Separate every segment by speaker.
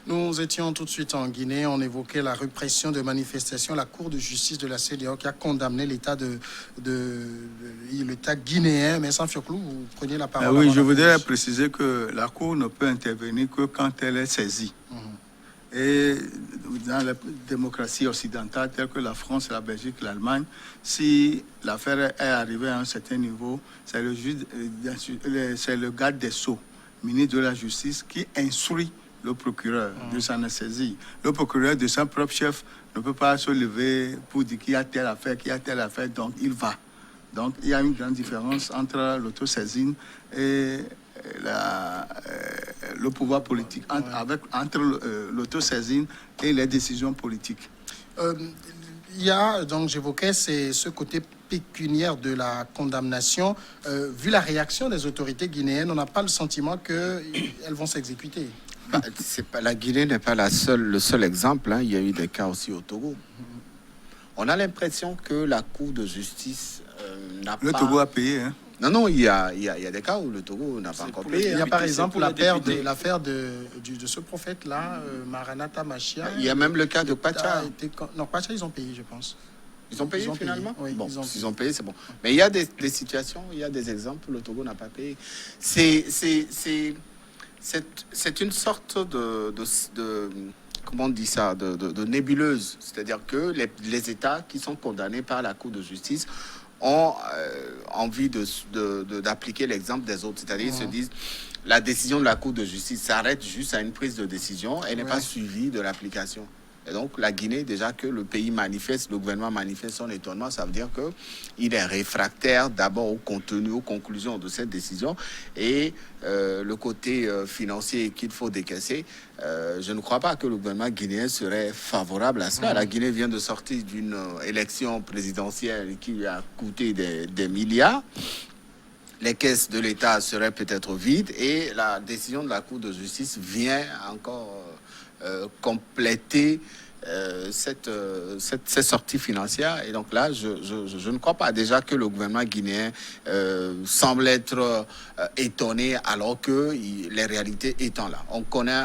Speaker 1: Nous étions tout de suite en Guinée. On évoquait la répression de manifestations. La Cour de justice de la CEDEAO qui a condamné l'État guinéen. Mais sans Fioclou, vous prenez la parole.
Speaker 2: Oui, je voudrais préciser que la Cour ne peut intervenir que quand elle est saisie. Et dans la démocratie occidentale, telle que la France, la Belgique, l'Allemagne, si l'affaire est arrivée à un certain niveau, c'est le garde des Sceaux, ministre de la Justice, qui instruit le procureur de s'en saisir. Le procureur de son propre chef ne peut pas se lever pour dire qu'il y a telle affaire, donc il va. Donc il y a une grande différence entre l'autosaisine et le pouvoir politique, entre l'autosaisine et les décisions politiques.
Speaker 1: Il y a, donc j'évoquais, ce côté pécuniaire de la condamnation. Vu la réaction des autorités guinéennes, on n'a pas le sentiment qu'elles vont s'exécuter.
Speaker 3: La Guinée n'est pas le seul exemple. Il y a eu des cas aussi au Togo. On a l'impression que la Cour de justice n'a pas...
Speaker 2: Le Togo a payé, hein?
Speaker 3: Non, il y a des cas où le Togo n'a pas encore payé.
Speaker 1: Il y a par exemple l'affaire de ce prophète-là, Maranatha Machia.
Speaker 3: Il y a même le cas de Pacha.
Speaker 1: Non, Pacha, ils ont payé, je pense.
Speaker 3: Ils ont payé finalement.
Speaker 1: Oui,
Speaker 3: bon, s'ils ont payé, c'est bon. Mais il y a des situations, il y a des exemples où le Togo n'a pas payé. C'est une sorte de comment on dit ça, de nébuleuse. C'est-à-dire que les États qui sont condamnés par la Cour de justice ont envie d'appliquer l'exemple des autres. C'est-à-dire ils se disent, la décision de la Cour de justice s'arrête juste à une prise de décision, elle n'est pas suivie de l'application. Et donc, la Guinée, déjà que le pays manifeste, le gouvernement manifeste son étonnement, ça veut dire qu'il est réfractaire d'abord au contenu, aux conclusions de cette décision et le côté financier qu'il faut décaisser. Je ne crois pas que le gouvernement guinéen serait favorable à cela. La Guinée vient de sortir d'une élection présidentielle qui lui a coûté des milliards. Les caisses de l'État seraient peut-être vides et la décision de la Cour de justice vient encore compléter cette sortie financière. Et donc là, je ne crois pas déjà que le gouvernement guinéen semble être étonné alors que les réalités étant là.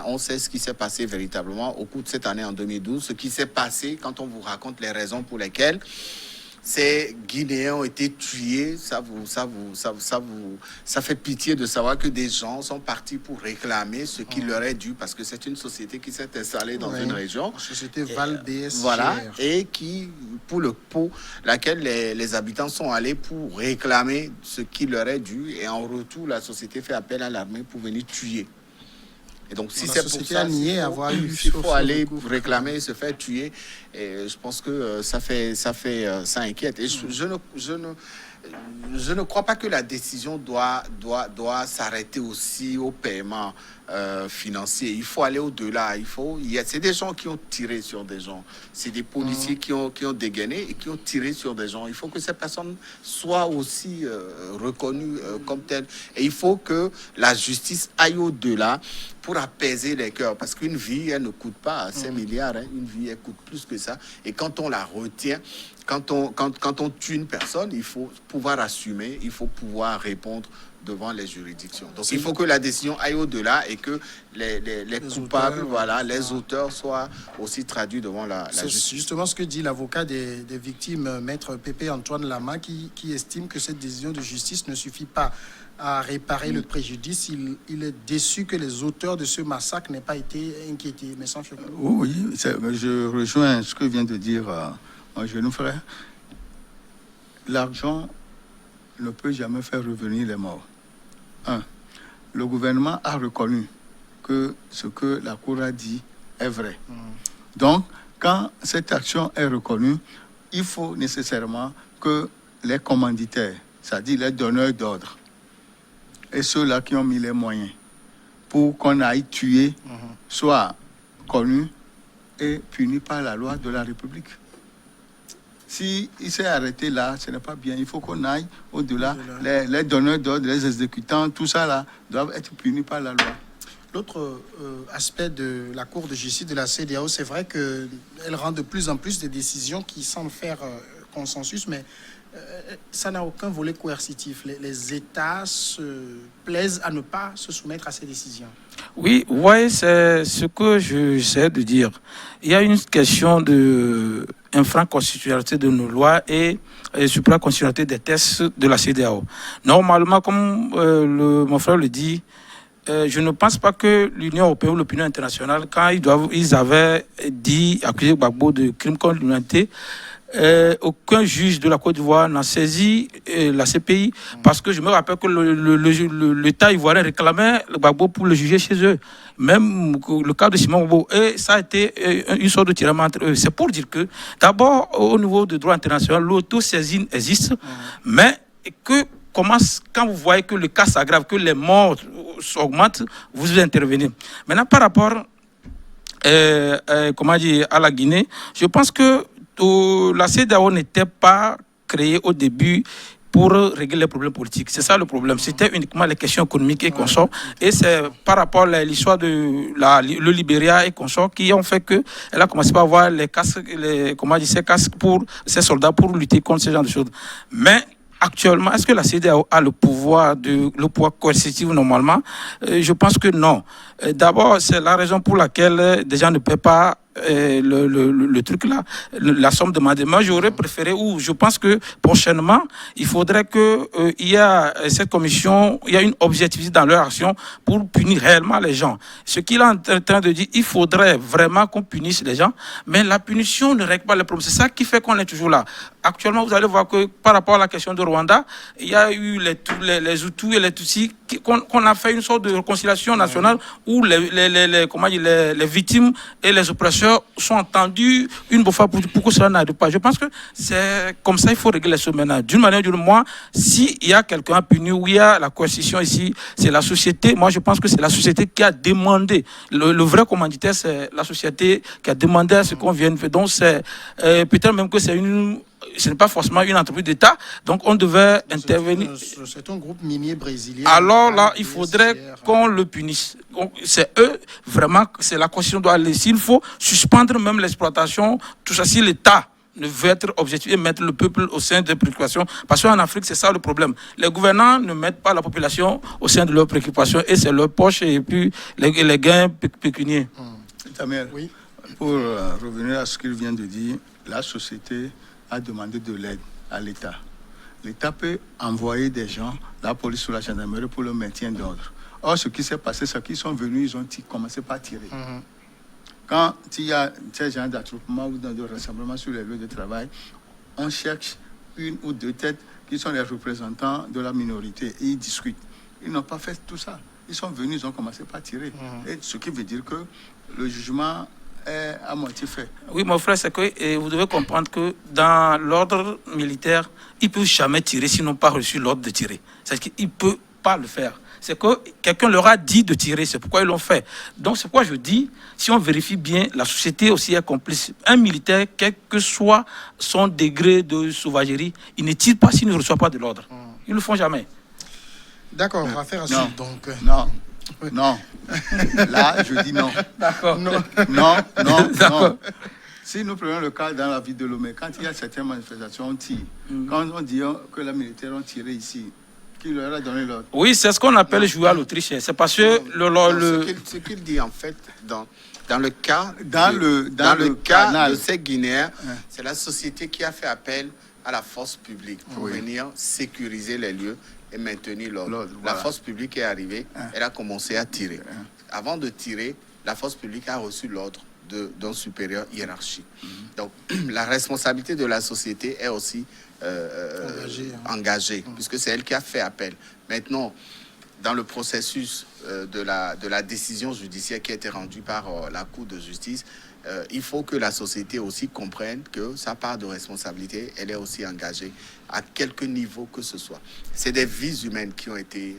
Speaker 3: On sait ce qui s'est passé véritablement au cours de cette année en 2012, ce qui s'est passé quand on vous raconte les raisons pour lesquelles ces Guinéens ont été tués. Ça fait pitié de savoir que des gens sont partis pour réclamer ce qui leur est dû, parce que c'est une société qui s'est installée dans une région.
Speaker 1: La société Val-BS.
Speaker 3: Voilà, et pour laquelle les habitants sont allés pour réclamer ce qui leur est dû, et en retour, la société fait appel à l'armée pour venir tuer. Et donc, si c'est pour ça, il faut aller réclamer, se faire tuer. Et je pense que ça inquiète. Et je ne crois pas que la décision doit s'arrêter aussi au paiement financier. Il faut aller au-delà. C'est des gens qui ont tiré sur des gens. C'est des policiers qui ont dégainé et qui ont tiré sur des gens. Il faut que ces personnes soient aussi reconnues comme telles. Et il faut que la justice aille au-delà pour apaiser les cœurs. Parce qu'une vie, elle ne coûte pas 5 milliards. Hein. Une vie, elle coûte plus que ça. Et quand on la retient, quand on tue une personne, il faut pouvoir assumer, il faut pouvoir répondre devant les juridictions. Donc il faut que la décision aille au-delà et que les coupables, les auteurs soient aussi traduits devant la justice.
Speaker 1: C'est justement ce que dit l'avocat des victimes, maître Pépé Antoine Lama, qui estime que cette décision de justice ne suffit pas à réparer le préjudice. Il est déçu que les auteurs de ce massacre n'aient pas été inquiétés. Mais sans
Speaker 2: oui, je rejoins ce que vient de dire mon jeune frère. L'argent ne peut jamais faire revenir les morts. Le gouvernement a reconnu que ce que la Cour a dit est vrai. Donc, quand cette action est reconnue, il faut nécessairement que les commanditaires, c'est-à-dire les donneurs d'ordre, et ceux-là qui ont mis les moyens pour qu'on aille tuer, soient connus et punis par la loi de la République. Si il s'est arrêté là, ce n'est pas bien. Il faut qu'on aille au-delà. Les donneurs d'ordre, les exécutants, tout ça là, doivent être punis par la loi.
Speaker 1: L'autre aspect de la Cour de justice de la CEDEAO, c'est vrai qu'elle rend de plus en plus des décisions qui semblent faire consensus, mais ça n'a aucun volet coercitif. Les États se plaisent à ne pas se soumettre à ces décisions.
Speaker 4: Oui, vous voyez, c'est ce que j'essaie de dire. Il y a une question de infraconstitutionnalité de nos lois et supraconstitutionnalité des tests de la CEDEAO. Normalement, comme mon frère le dit, je ne pense pas que l'Union européenne ou l'opinion internationale, quand ils avaient accusé Gbagbo de crimes contre l'humanité, aucun juge de la Côte d'Ivoire n'a saisi la CPI parce que je me rappelle que l'État ivoirien réclamait le Gbagbo pour le juger chez eux. Même le cas de Simon Gbagbo, et ça a été une sorte de tiraillement entre eux. C'est pour dire que, d'abord, au niveau du droit international, l'autosaisine existe, mais que quand vous voyez que le cas s'aggrave, que les morts augmentent, vous intervenez. Maintenant, par rapport à la Guinée, je pense que la CEDEAO n'était pas créée au début pour régler les problèmes politiques. C'est ça le problème. C'était uniquement les questions économiques et consorts. Et c'est par rapport à l'histoire de le Libéria et consorts qui ont fait qu'elle a commencé à avoir les casques, ces casques pour ces soldats pour lutter contre ce genre de choses. Mais actuellement, est-ce que la CEDEAO a le pouvoir coercitif normalement? Je pense que non. D'abord, c'est la raison pour laquelle des gens ne paient pas le truc là, la somme demandée. Moi, j'aurais préféré, ou je pense que prochainement, il faudrait que il y a cette commission, il y a une objectivité dans leur action pour punir réellement les gens. Ce qu'il est en train de dire, il faudrait vraiment qu'on punisse les gens, mais la punition ne règle pas les problèmes. C'est ça qui fait qu'on est toujours là. Actuellement, vous allez voir que par rapport à la question de Rwanda, il y a eu les Hutus et les Tutsis qu'on a fait une sorte de réconciliation nationale où les victimes et les oppresseurs sont entendus une bonne fois pour que cela n'arrive pas. Je pense que c'est comme ça il faut régler les choses maintenant. D'une manière ou d'une autre, moi, s'il y a quelqu'un à punir, où il y a la coercition ici, c'est la société. Moi, je pense que c'est la société qui a demandé. Le vrai commanditaire, c'est la société qui a demandé à ce qu'on vienne faire. Donc, c'est peut-être même que ce n'est pas forcément une entreprise d'État, donc on devait intervenir.
Speaker 1: C'est un groupe minier brésilien.
Speaker 4: Alors là, il faudrait qu'on le punisse. C'est eux, vraiment, c'est la Constitution doit aller. S'il faut suspendre même l'exploitation, tout ça, si l'État ne veut être objectif et mettre le peuple au sein des préoccupations. Parce qu'en Afrique, c'est ça le problème. Les gouvernants ne mettent pas la population au sein de leurs préoccupations et c'est leur poche et puis les gains pécuniaires.
Speaker 2: Samuel,
Speaker 1: oui.
Speaker 2: Pour revenir à ce qu'il vient de dire, la société a demandé de l'aide à l'État. L'État peut envoyer des gens, la police ou la gendarmerie, pour le maintien d'ordre. Or, ce qui s'est passé, c'est qu'ils sont venus, ils ont commencé par tirer. Quand il y a ces gens d'attroupement ou de rassemblement sur les lieux de travail, on cherche une ou deux têtes qui sont les représentants de la minorité et ils discutent. Ils n'ont pas fait tout ça. Ils sont venus, ils ont commencé par tirer. Et ce qui veut dire que le jugement est à moitié fait.
Speaker 4: Oui, mon frère, c'est que vous devez comprendre que dans l'ordre militaire, ils ne peuvent jamais tirer s'ils n'ont pas reçu l'ordre de tirer. C'est-à-dire qu'ils ne peuvent pas le faire. C'est que quelqu'un leur a dit de tirer, c'est pourquoi ils l'ont fait. Donc c'est pourquoi je dis, si on vérifie bien, la société aussi est complice. Un militaire, quel que soit son degré de sauvagerie, il ne tire pas s'il ne reçoit pas de l'ordre. Ils ne le font jamais.
Speaker 1: D'accord, on va faire un suite donc.
Speaker 2: Non. Là, je dis non.
Speaker 4: D'accord.
Speaker 2: Non. Si nous prenons le cas dans la ville de Lomé, quand il y a certaines manifestations, on tire. Quand on dit que les militaires ont tiré ici, qui leur a donné l'ordre?
Speaker 4: Oui, c'est ce qu'on appelle jouer à l'Autriche. C'est parce que
Speaker 3: Ce qu'il dit en fait dans le cas
Speaker 2: canal
Speaker 3: de ces Guinéens, c'est la société qui a fait appel à la force publique pour venir sécuriser les lieux et maintenir l'ordre. La force publique est arrivée, elle a commencé à tirer. Avant de tirer, la force publique a reçu l'ordre d'un supérieur hiérarchique. Donc, la responsabilité de la société est aussi engagée, puisque c'est elle qui a fait appel. Maintenant, dans le processus de la décision judiciaire qui a été rendue par la Cour de justice, il faut que la société aussi comprenne que sa part de responsabilité, elle est aussi engagée à quelque niveau que ce soit. C'est des vies humaines qui ont été...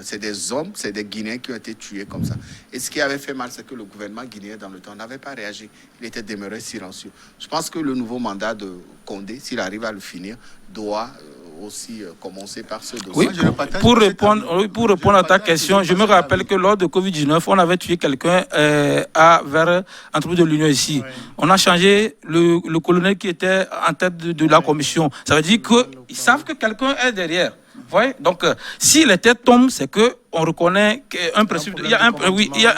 Speaker 3: c'est des hommes, c'est des Guinéens qui ont été tués comme ça. Et ce qui avait fait mal, c'est que le gouvernement guinéen, dans le temps, n'avait pas réagi. Il était demeuré silencieux. Je pense que le nouveau mandat de Condé, s'il arrive à le finir, doit aussi commencer par ce dossier.
Speaker 4: Oui, pour répondre à ta question, je me rappelle que lors de Covid-19, on avait tué quelqu'un vers l'entreprise de l'Union ici. Oui. On a changé le colonel qui était en tête de la commission. Ça veut dire qu'ils savent que quelqu'un est derrière. voyez? Donc, si les têtes tombent, c'est que on reconnaît qu'un principe, il y a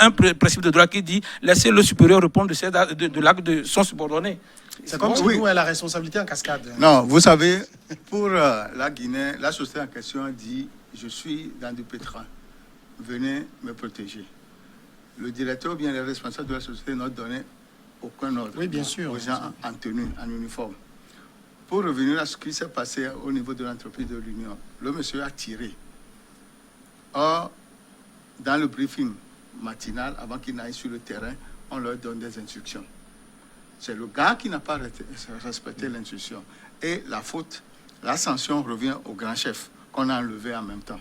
Speaker 4: un principe de droit qui dit laisser le supérieur répondre de l'acte de son subordonné.
Speaker 1: C'est comme si nous, la responsabilité en cascade.
Speaker 2: Non, vous savez, pour la Guinée, la société en question dit je suis dans du pétrin, venez me protéger. Le directeur ou bien les responsables de la société n'ont donné aucun ordre aux gens en tenue, en uniforme. Pour revenir à ce qui s'est passé au niveau de l'entreprise de l'Union, le monsieur a tiré. Or, dans le briefing matinal, avant qu'il n'aille sur le terrain, on leur donne des instructions. C'est le gars qui n'a pas respecté l'instruction. Et la faute, la sanction revient au grand chef, qu'on a enlevé en même temps.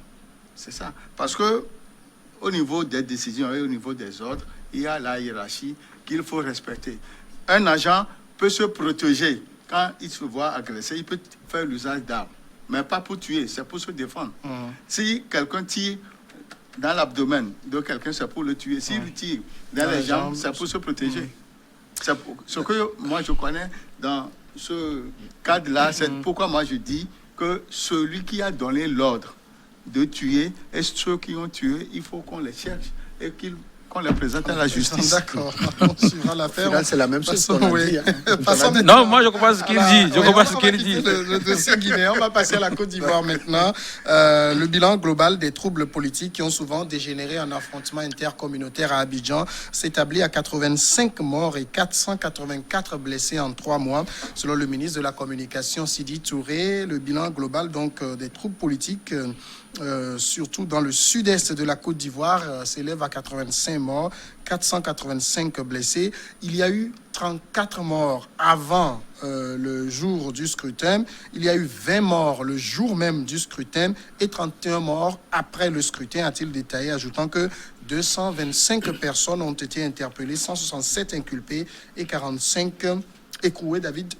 Speaker 2: C'est ça. Parce que au niveau des décisions et au niveau des ordres, il y a la hiérarchie qu'il faut respecter. Un agent peut se protéger quand il se voit agressé, il peut faire l'usage d'armes, mais pas pour tuer, c'est pour se défendre. Si quelqu'un tire dans l'abdomen de quelqu'un, c'est pour le tuer. S'il tire dans les jambes, c'est pour se protéger. C'est ce que moi je connais dans ce cadre-là, c'est pourquoi moi je dis que celui qui a donné l'ordre de tuer et ceux qui ont tué, il faut qu'on les cherche et qu'on les présente à la justice.
Speaker 1: D'accord, on suivra l'affaire.
Speaker 3: C'est la même chose.
Speaker 1: Non,
Speaker 4: moi je comprends ce qu'il dit. Je comprends ce qu'il dit.
Speaker 1: Le dossier guinéen, on va passer à la Côte d'Ivoire maintenant. Le bilan global des troubles politiques qui ont souvent dégénéré en affrontements intercommunautaires à Abidjan s'établit à 85 morts et 484 blessés en 3 mois. Selon le ministre de la Communication, Sidi Touré, le bilan global donc des troubles politiques surtout dans le sud-est de la Côte d'Ivoire, s'élève à 85 morts, 485 blessés. Il y a eu 34 morts avant le jour du scrutin. Il y a eu 20 morts le jour même du scrutin et 31 morts après le scrutin, a-t-il détaillé, ajoutant que 225 personnes ont été interpellées, 167 inculpées et 45 écroué, David.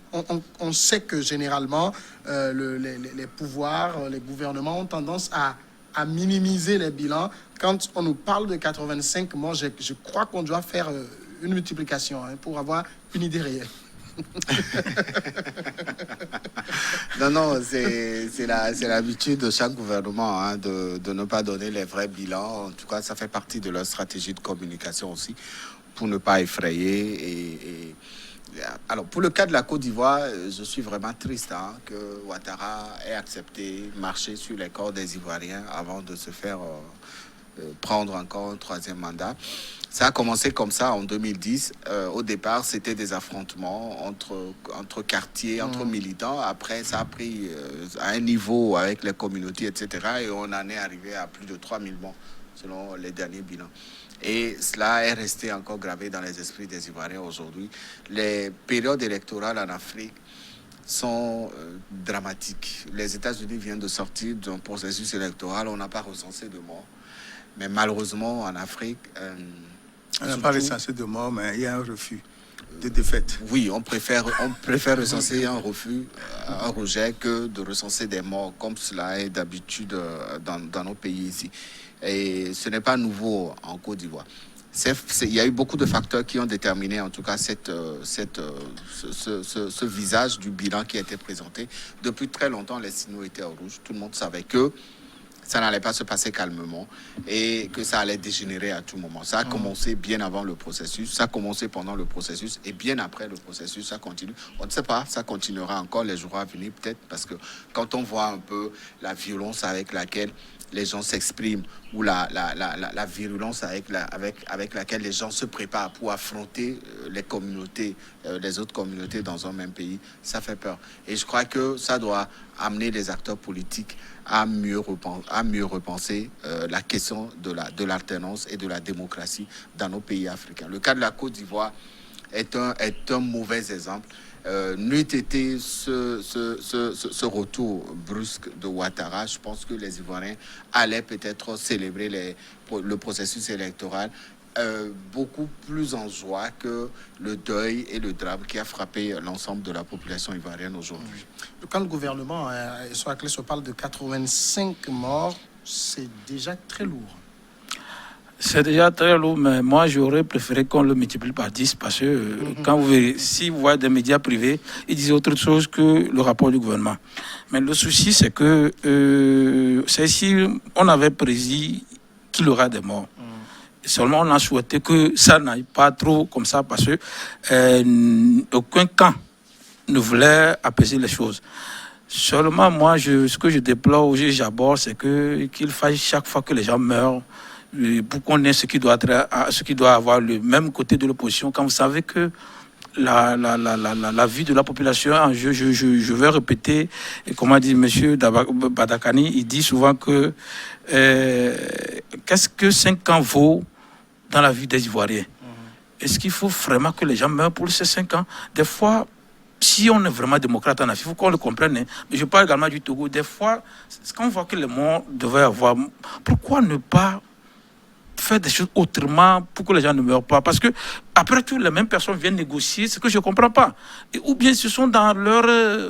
Speaker 1: On sait que généralement, les pouvoirs, les gouvernements ont tendance à minimiser les bilans. Quand on nous parle de 85 morts, je crois qu'on doit faire une multiplication pour avoir une idée réelle.
Speaker 3: Non, c'est l'habitude de chaque gouvernement de ne pas donner les vrais bilans. En tout cas, ça fait partie de leur stratégie de communication aussi, pour ne pas effrayer. Alors, pour le cas de la Côte d'Ivoire, je suis vraiment triste que Ouattara ait accepté marcher sur les corps des Ivoiriens avant de se faire prendre encore un 3e mandat. Ça a commencé comme ça en 2010. Au départ, c'était des affrontements entre quartiers, entre militants. Après, ça a pris à un niveau avec les communautés, etc. Et on en est arrivé à plus de 3000 morts, selon les derniers bilans. Et cela est resté encore gravé dans les esprits des Ivoiriens aujourd'hui. Les périodes électorales en Afrique sont dramatiques. Les États-Unis viennent de sortir d'un processus électoral. On n'a pas recensé de morts. Mais malheureusement, en Afrique...
Speaker 2: on n'a pas recensé de morts, mais il y a un refus de défaite.
Speaker 3: Oui, on préfère recenser un refus, un rejet, que de recenser des morts, comme cela est d'habitude dans nos pays ici. Et ce n'est pas nouveau en Côte d'Ivoire. Il y a eu beaucoup de facteurs qui ont déterminé en tout cas ce visage du bilan qui a été présenté. Depuis très longtemps, les signaux étaient au rouge. Tout le monde savait que ça n'allait pas se passer calmement et que ça allait dégénérer à tout moment. Ça a commencé bien avant le processus, ça a commencé pendant le processus et bien après le processus, ça continue. On ne sait pas, ça continuera encore les jours à venir peut-être parce que quand on voit un peu la violence avec laquelle les gens s'expriment ou la virulence avec laquelle les gens se préparent pour affronter les communautés, les autres communautés dans un même pays, ça fait peur. Et je crois que ça doit amener les acteurs politiques à mieux repenser la question de l'alternance et de la démocratie dans nos pays africains. Le cas de la Côte d'Ivoire est un mauvais exemple. N'eût été ce retour brusque de Ouattara, je pense que les Ivoiriens allaient peut-être célébrer le processus électoral beaucoup plus en joie que le deuil et le drame qui a frappé l'ensemble de la population ivoirienne aujourd'hui.
Speaker 1: Quand le gouvernement, se parle de 85 morts, c'est déjà très lourd.
Speaker 4: C'est déjà très lourd, mais moi j'aurais préféré qu'on le multiplie par 10 parce que quand vous verrez, si vous voyez des médias privés, ils disent autre chose que le rapport du gouvernement. Mais le souci, c'est que c'est si on avait prédit qu'il y aura des morts. Seulement, on a souhaité que ça n'aille pas trop comme ça parce que aucun camp ne voulait apaiser les choses. Seulement, moi, ce que je déplore ou j'aborde, c'est qu'il faille chaque fois que les gens meurent, pour qu'on ait ce qui doit avoir le même côté de l'opposition. Quand vous savez que la vie de la population est en jeu, je vais répéter, et comme a dit M. Badakani, il dit souvent que qu'est-ce que 5 ans vaut dans la vie des Ivoiriens? Est-ce qu'il faut vraiment que les gens meurent pour ces 5 ans? Des fois, si on est vraiment démocrate en Afrique, il faut qu'on le comprenne. Hein. Mais je parle également du Togo. Des fois, quand on voit que les morts devaient avoir, pourquoi ne pas faire des choses autrement pour que les gens ne meurent pas? Parce que après tout, les mêmes personnes viennent négocier, ce que je ne comprends pas. Ou bien ce sont dans leur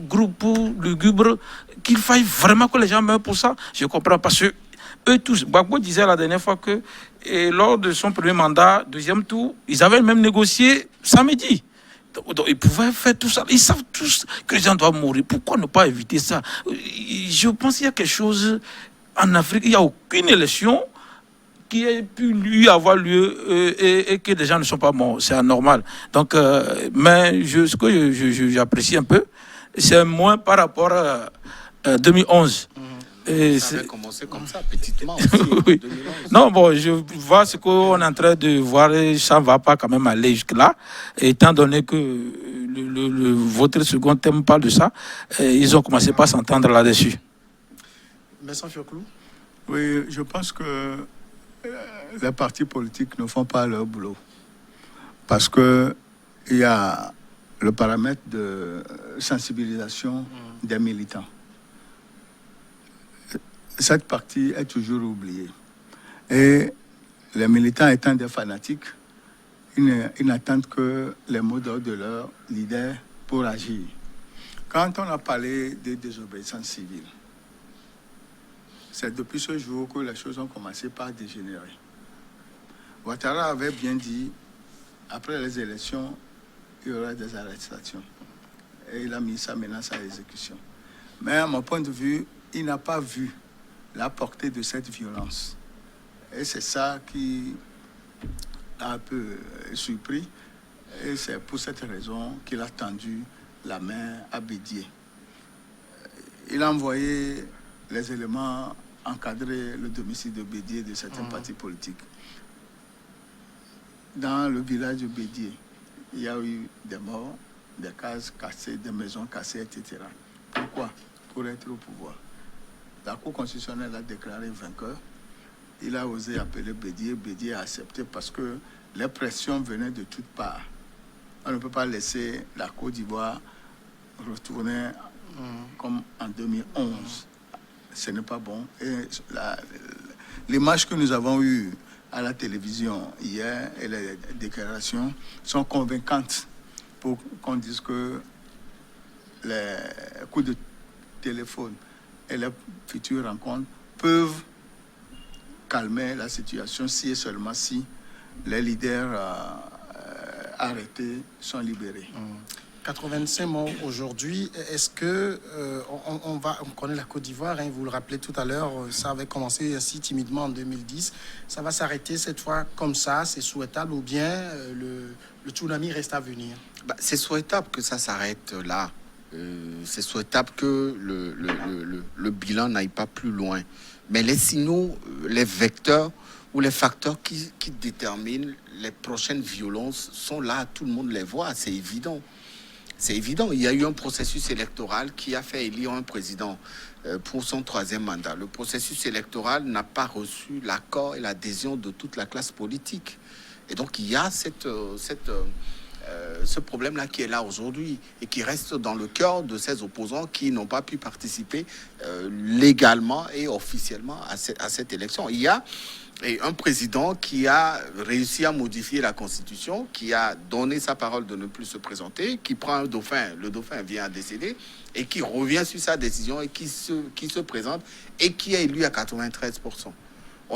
Speaker 4: groupe lugubre qu'il faille vraiment que les gens meurent pour ça. Je comprends parce que eux tous, Gbagbo disait la dernière fois que lors de son premier mandat, deuxième tour, ils avaient même négocié samedi. Donc, ils pouvaient faire tout ça. Ils savent tous que les gens doivent mourir. Pourquoi ne pas éviter ça? Je pense qu'il y a quelque chose en Afrique. Il n'y a aucune élection qui ait pu avoir lieu et que des gens ne sont pas morts. C'est anormal. Donc, mais ce que j'apprécie un peu, c'est moins par rapport à 2011.
Speaker 3: Et ça avait commencé comme ça, petitement aussi,
Speaker 4: oui.
Speaker 3: 2011.
Speaker 4: Non, bon, je vois ce qu'on est en train de voir, ça ne va pas quand même aller jusque-là, étant donné que votre second thème parle de ça, ils ont commencé par s'entendre là-dessus.
Speaker 1: Vincent Fioclou.
Speaker 2: Oui, je pense que les partis politiques ne font pas leur boulot. Parce qu'il y a le paramètre de sensibilisation des militants. Cette partie est toujours oubliée. Et les militants étant des fanatiques, ils n'attendent que les mots d'ordre de leur leader pour agir. Quand on a parlé de désobéissance civile, c'est depuis ce jour que les choses ont commencé par dégénérer. Ouattara avait bien dit, après les élections, il y aura des arrestations. Et il a mis sa menace à l'exécution. Mais à mon point de vue, il n'a pas vu la portée de cette violence. Et c'est ça qui a un peu surpris. Et c'est pour cette raison qu'il a tendu la main à Bédié. Il a envoyé les éléments encadrer le domicile de Bédié de certains partis politiques. Dans le village de Bédié, il y a eu des morts, des cases cassées, des maisons cassées, etc. Pourquoi? Pour être au pouvoir. La Cour constitutionnelle a déclaré vainqueur. Il a osé appeler Bédié. Bédié a accepté parce que les pressions venaient de toutes parts. On ne peut pas laisser la Côte d'Ivoire retourner comme en 2011. Ce n'est pas bon. Et l'image que nous avons eue à la télévision hier et les déclarations sont convaincantes pour qu'on dise que les coups de téléphone et les futures rencontres peuvent calmer la situation si et seulement si les leaders arrêtés sont libérés.
Speaker 1: 85 morts aujourd'hui. Est-ce que on connaît la Côte d'Ivoire, hein, vous le rappelez tout à l'heure, ça avait commencé ainsi timidement en 2010. Ça va s'arrêter cette fois comme ça, c'est souhaitable ou bien le tsunami reste à venir?
Speaker 3: C'est souhaitable que ça s'arrête là. C'est souhaitable que le bilan n'aille pas plus loin. Mais les signaux, les vecteurs ou les facteurs qui déterminent les prochaines violences sont là, tout le monde les voit, c'est évident. C'est évident, il y a eu un processus électoral qui a fait élire un président pour son 3e mandat. Le processus électoral n'a pas reçu l'accord et l'adhésion de toute la classe politique. Et donc il y a ce problème-là qui est là aujourd'hui et qui reste dans le cœur de ces opposants qui n'ont pas pu participer légalement et officiellement à cette élection. Il y a un président qui a réussi à modifier la Constitution, qui a donné sa parole de ne plus se présenter, qui prend un dauphin, le dauphin vient à décéder, et qui revient sur sa décision et qui se présente et qui est élu à 93%.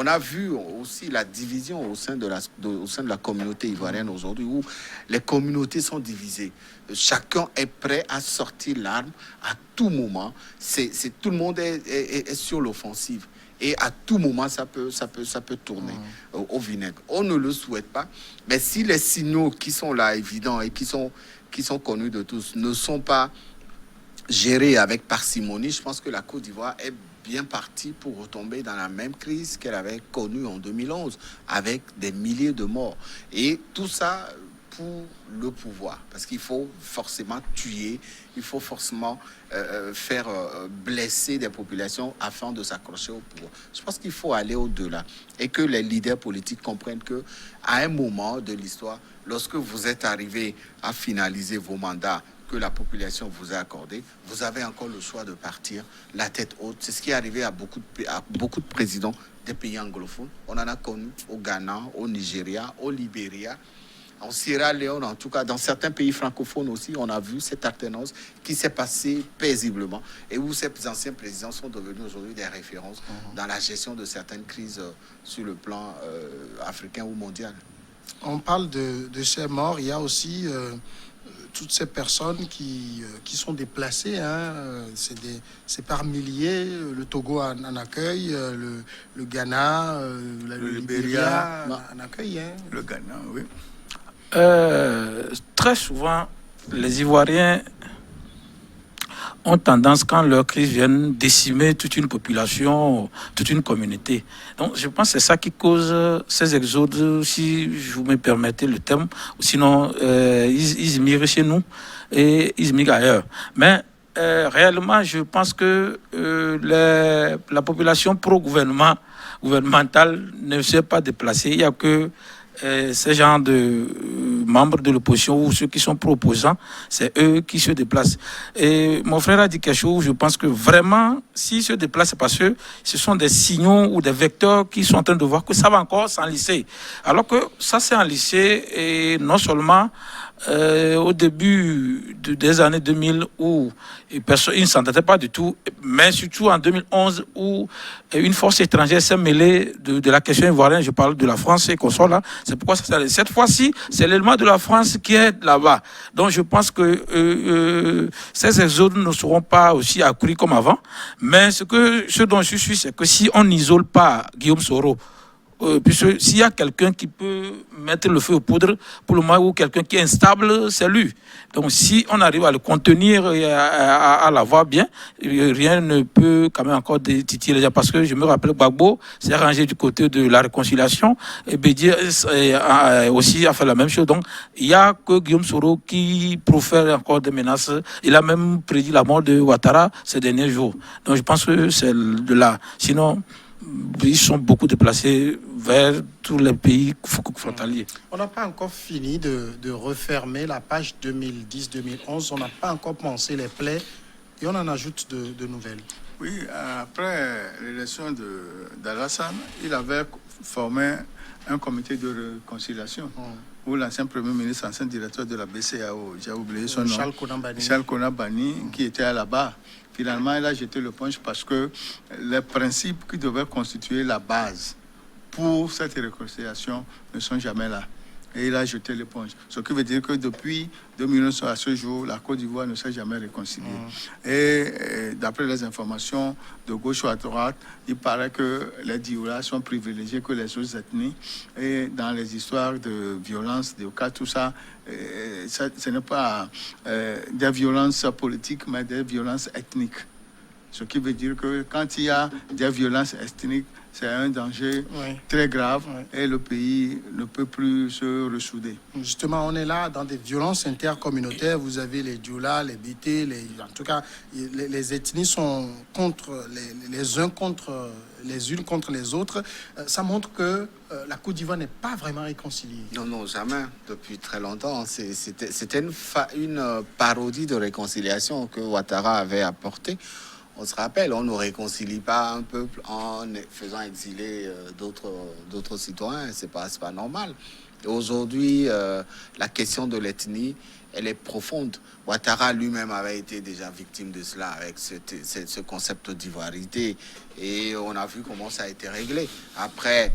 Speaker 3: On a vu aussi la division au sein de la communauté ivoirienne aujourd'hui, où les communautés sont divisées. Chacun est prêt à sortir l'arme à tout moment. Tout le monde est sur l'offensive. Et à tout moment, ça peut tourner au vinaigre. On ne le souhaite pas. Mais si les signaux qui sont là, évidents, et qui sont connus de tous, ne sont pas gérés avec parcimonie, je pense que la Côte d'Ivoire est bien partie pour retomber dans la même crise qu'elle avait connue en 2011, avec des milliers de morts. Et tout ça pour le pouvoir, parce qu'il faut forcément tuer, il faut forcément faire blesser des populations afin de s'accrocher au pouvoir. Je pense qu'il faut aller au-delà et que les leaders politiques comprennent que à un moment de l'histoire, lorsque vous êtes arrivé à finaliser vos mandats que la population vous a accordé, vous avez encore le choix de partir la tête haute. C'est ce qui est arrivé à beaucoup de présidents des pays anglophones. On en a connu au Ghana, au Nigeria, au Libéria, en Sierra Leone, en tout cas, dans certains pays francophones aussi, on a vu cette alternance qui s'est passée paisiblement et où ces anciens présidents sont devenus aujourd'hui des références dans la gestion de certaines crises sur le plan africain ou mondial.
Speaker 1: On parle de ces morts, il y a aussi toutes ces personnes qui sont déplacées, hein. C'est par milliers. Le Togo en accueille, le Ghana, le Libéria en accueille. Hein.
Speaker 2: Le Ghana, oui.
Speaker 4: Très souvent, les Ivoiriens ont tendance, quand leur crise vient, décimer toute une population, toute une communauté. Donc, je pense que c'est ça qui cause ces exodes, si vous me permettez le terme. Sinon, ils immigrent chez nous et ils immigrent ailleurs. Mais réellement, je pense que la population pro-gouvernementale ne s'est pas déplacée. Il n'y a que ces gens de membres de l'opposition ou ceux qui sont proposants, c'est eux qui se déplacent. Et mon frère a dit quelque chose, je pense que vraiment, s'ils se déplacent, c'est parce que ce sont des signaux ou des vecteurs qui sont en train de voir que ça va encore s'enlisser. Alors que ça s'est enlissé, et non seulement au début des années 2000 où personne ne s'entendait pas du tout, mais surtout en 2011 où une force étrangère s'est mêlée de la question ivoirienne. Je parle de la France et qu'on soit là. C'est pourquoi cette fois-ci, c'est l'élément de la France qui est là-bas. Donc je pense que ces exodes ne seront pas aussi accrus comme avant. Mais ce dont je suis sûr, c'est que si on n'isole pas Guillaume Soro, puisque s'il y a quelqu'un qui peut mettre le feu aux poudres pour le moment, ou quelqu'un qui est instable, c'est lui. Donc si on arrive à le contenir et à l'avoir bien, rien ne peut quand même encore titiller les gens. Parce que je me rappelle, Gbagbo s'est rangé du côté de la réconciliation, et Bédier aussi a fait la même chose. Donc il n'y a que Guillaume Soro qui profère encore des menaces. Il a même prédit la mort de Ouattara ces derniers jours. Donc je pense que c'est de là. Sinon, ils sont beaucoup déplacés vers tous les pays frontaliers.
Speaker 1: On n'a pas encore fini de refermer la page 2010-2011. On n'a pas encore pensé les plaies et on en ajoute de nouvelles.
Speaker 2: Oui, après l'élection d'Alassane, il avait formé un comité de réconciliation où l'ancien Premier ministre, ancien directeur de la BCAO, j'ai oublié son nom, Charles Konabani, qui était là-bas. Finalement, il a jeté le punch parce que les principes qui devaient constituer la base pour cette réconciliation ne sont jamais là. Et il a jeté l'éponge. Ce qui veut dire que depuis 2009 à ce jour, la Côte d'Ivoire ne s'est jamais réconciliée. Et d'après les informations de gauche ou à droite, il paraît que les Dioula sont privilégiés que les autres ethnies. Et dans les histoires de violence, de cas, tout ça, ce n'est pas des violences politiques, mais des violences ethniques. Ce qui veut dire que quand il y a des violences ethniques, c'est un danger très grave et le pays ne peut plus se ressouder.
Speaker 1: Justement, on est là dans des violences intercommunautaires. Vous avez les Dioula, les Bété, en tout cas, les ethnies sont contre les uns contre les unes contre les autres. Ça montre que la Côte d'Ivoire n'est pas vraiment réconciliée.
Speaker 3: Non, jamais. Depuis très longtemps. C'était une parodie de réconciliation que Ouattara avait apportée. On se rappelle, on ne réconcilie pas un peuple en faisant exiler d'autres citoyens. C'est pas normal. Aujourd'hui, la question de l'ethnie, elle est profonde. Ouattara lui-même avait été déjà victime de cela avec ce concept d'ivoirité. Et on a vu comment ça a été réglé. Après,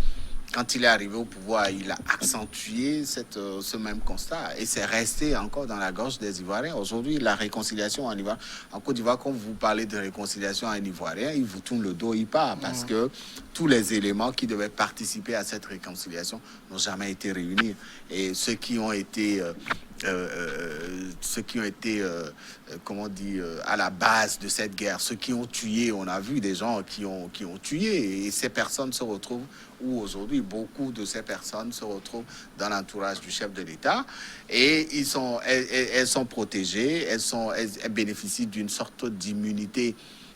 Speaker 3: quand il est arrivé au pouvoir, il a accentué ce même constat. Et c'est resté encore dans la gorge des Ivoiriens. Aujourd'hui, la réconciliation en Côte d'Ivoire, quand vous parlez de réconciliation en Ivoirien, il vous tourne le dos, il part. Parce que tous les éléments qui devaient participer à cette réconciliation n'ont jamais été réunis. Et ceux qui ont été... comment on dit, à la base de cette guerre, ceux qui ont tué, on a vu des gens qui ont tué, et ces personnes se retrouvent où aujourd'hui beaucoup de ces personnes se retrouvent dans l'entourage du chef de l'État, et elles sont protégées, elles bénéficient d'une sorte d'immunité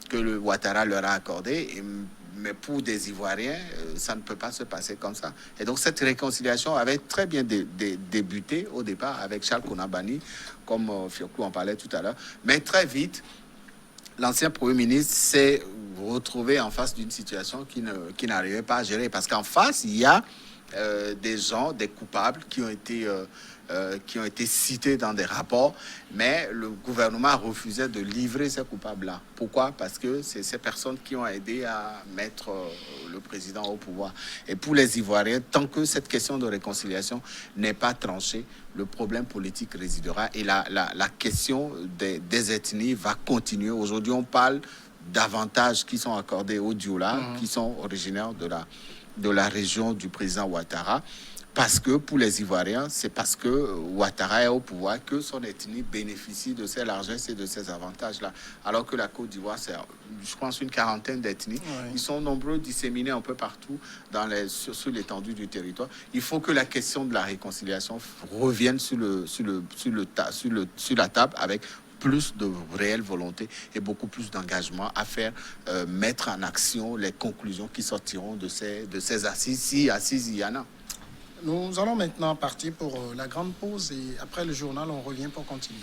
Speaker 3: que le Ouattara leur a accordée. Mais pour des Ivoiriens, ça ne peut pas se passer comme ça. Et donc cette réconciliation avait très bien débuté au départ avec Charles Kounabani, comme Fioclou en parlait tout à l'heure. Mais très vite, l'ancien Premier ministre s'est retrouvé en face d'une situation qui n'arrivait pas à gérer. Parce qu'en face, il y a des gens, des coupables qui ont été cités dans des rapports, mais le gouvernement refusait de livrer ces coupables-là. Pourquoi? Parce que c'est ces personnes qui ont aidé à mettre le président au pouvoir. Et pour les Ivoiriens, tant que cette question de réconciliation n'est pas tranchée, le problème politique résidera et la question des ethnies va continuer. Aujourd'hui, on parle d'avantages qui sont accordés aux Dioula, qui sont originaires de la région du président Ouattara, parce que pour les Ivoiriens, c'est parce que Ouattara est au pouvoir que son ethnie bénéficie de ces largesses et de ces avantages-là. Alors que la Côte d'Ivoire, c'est, je pense, une quarantaine d'ethnies. Ouais. Ils sont nombreux, disséminés un peu partout sur l'étendue du territoire. Il faut que la question de la réconciliation revienne sur la table avec plus de réelle volonté et beaucoup plus d'engagement à faire mettre en action les conclusions qui sortiront de ces assises, si assises il y en a.
Speaker 1: Nous allons maintenant partir pour la grande pause et après le journal, on revient pour continuer.